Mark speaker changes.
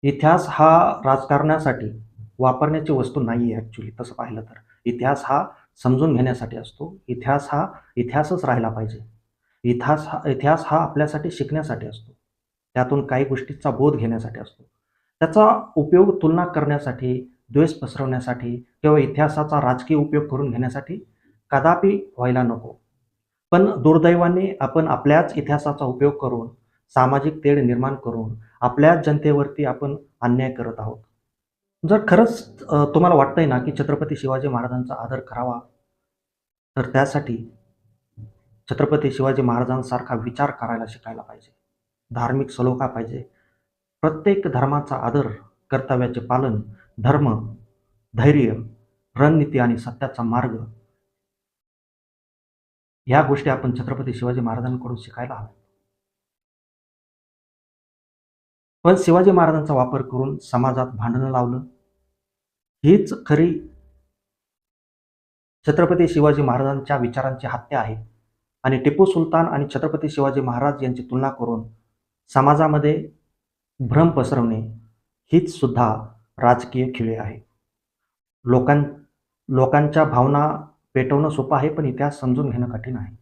Speaker 1: इतिहास हा राजकारणासाठी वापरण्याची वस्तू नाही आहे ॲक्चुअली तसं पाहिलं तर. इतिहास हा समजून घेण्यासाठी असतो. इतिहास हा इतिहासच राहिला पाहिजे. इतिहास हा आपल्यासाठी शिकण्यासाठी असतो. त्यातून काही गोष्टींचा बोध घेण्यासाठी असतो. त्याचा उपयोग तुलना करण्यासाठी, द्वेष पसरवण्यासाठी किंवा इतिहासाचा राजकीय उपयोग करून घेण्यासाठी कदापि व्हायला नको. पण दुर्दैवाने आपण आपल्याच इतिहासाचा उपयोग करून, सामाजिक तेढ निर्माण करून, आपल्याच जनतेवरती आपण अन्याय करत आहोत. जर खरंच तुम्हाला वाटतंय ना, की छत्रपती शिवाजी महाराजांचा आदर करावा, तर त्यासाठी छत्रपती शिवाजी महाराजांसारखा विचार करायला शिकायला पाहिजे. धार्मिक सलोखा पाहिजे. प्रत्येक धर्माचा आदर, कर्तव्याचे पालन, धर्म, धैर्य, रणनीती आणि सत्याचा मार्ग ह्या गोष्टी आपण छत्रपती शिवाजी महाराजांकडून शिकायला हव्या. पण शिवाजी महाराजांचा वापर करून समाजात भांडणं लावलं, हीच खरी छत्रपती शिवाजी महाराजांच्या विचारांची हत्या आहे. आणि टिपू सुलतान आणि छत्रपती शिवाजी महाराज यांची तुलना करून समाजामध्ये भ्रम पसरवणे हीच सुद्धा राजकीय खिळे आहे. लोकांच्या भावना पेटवणं सोपं आहे, पण इतिहास समजून घेणं कठीण आहे.